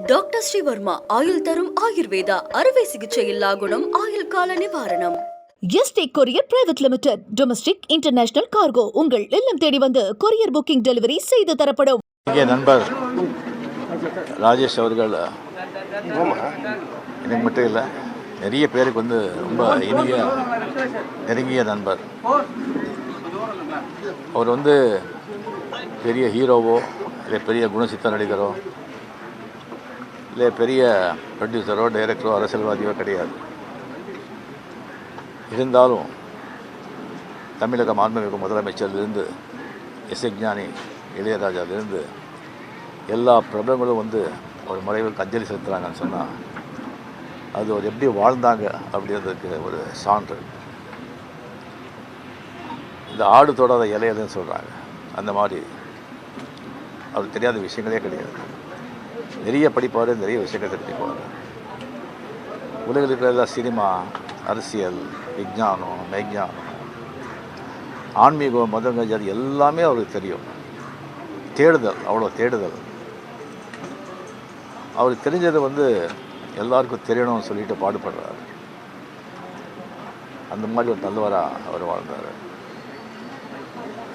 Doctor Sreevarma ஆயுள் தரும் ஆயுர்வேதா அறுவை சிகிச்சை இல்லா குணம் ஆயுள் கால நிவாரணம். Yesterday courier private limited domestic international cargo உங்கள் இல்லம் தேடி வந்து கொரியர் புக்கிங் டெலிவரி செய்து தரப்படும். நண்பர் ராஜேஷ் அவர்கள் எனக்கு மட்டும் இல்லை, நிறைய பேருக்கு வந்து ரொம்ப நெருங்கிய நண்பர். அவர் வந்து பெரிய ஹீரோவோ இல்லை பெரிய குணசித்த நடிகரோ இல்லை பெரிய ப்ரொடியூசரோ டைரக்டரோ அரசியல்வாதியோ கிடையாது. இருந்தாலும் தமிழக மாண்புமிகு முதலமைச்சர்லேருந்து இசைஞானி இளையராஜாவிலிருந்து எல்லா பிரபலங்களும் வந்து ஒரு மறைவுக்கு அஞ்சலி செலுத்துகிறாங்கன்னு சொன்னால் அது ஒரு எப்படி வாழ்ந்தாங்க அப்படின்றதுக்கு ஒரு சான்று. இந்த ஆடு தொடாத இலையதுன்னு சொல்கிறாங்க, அந்த மாதிரி அவருக்கு தெரியாத விஷயங்களே கிடையாது. நிறைய படிப்பார், நிறைய விஷயங்கள் தெரிஞ்சுக்குவார். உலகில் இருக்கிற சினிமா, அரசியல், விஞ்ஞானம், மெய்ஞானம், ஆன்மீகம், மதங்க, ஜாதி எல்லாமே அவருக்கு தெரியும். தேடுதல், அவ்வளோ தேடுதல். அவருக்கு தெரிஞ்சதை வந்து எல்லாருக்கும் தெரியணும்னு சொல்லிட்டு பாடுபடுறார். அந்த மாதிரி ஒரு நல்லவராக அவர் வாழ்ந்தார்.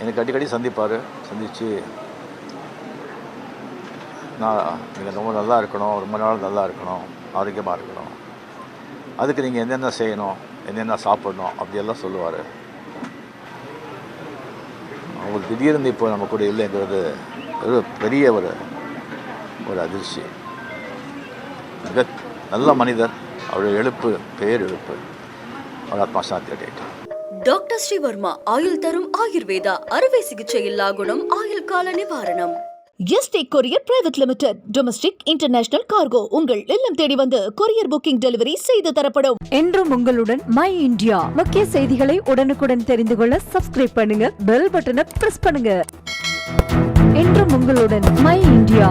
எனக்கு அடிக்கடி சந்தித்து நீங்கள் ரொம்ப நல்லா இருக்கணும், ரொம்ப நாள் நல்லா இருக்கணும், ஆரோக்கியமாக இருக்கணும், அதுக்கு நீங்கள் என்னென்ன செய்யணும், என்னென்ன சாப்பிடணும் அப்படியெல்லாம் சொல்லுவார். அவங்களுக்கு திடீர்னு இப்போ நம்ம கூட இல்லைங்கிறது ஒரு பெரிய ஒரு அதிர்ச்சி. மிக நல்ல மனிதர். அவருடைய பேர் எழுப்பு அவர் ஆத்மா சாந்தி அடையட்டும். டாக்டர் ஸ்ரீவர்மா ஆயுள் தரும் ஆயுர்வேதா அறுவை சிகிச்சை இல்லா குணம் ஆயுள் கால நிவாரணம். Yesterday courier private limited domestic international cargo உங்கள் இல்லம் தேடி வந்து கொரியர் புக்கிங் டெலிவரி செய்து தரப்படும். என்றும் உங்களுடன் மை இந்தியா. முக்கிய செய்திகளை உடனுக்குடன் தெரிந்து கொள்ள சப்ஸ்கிரைப் பண்ணுங்க, பெல் பட்டனை பிரஸ் பண்ணுங்க. என்றும் உங்களுடன் மை இந்தியா.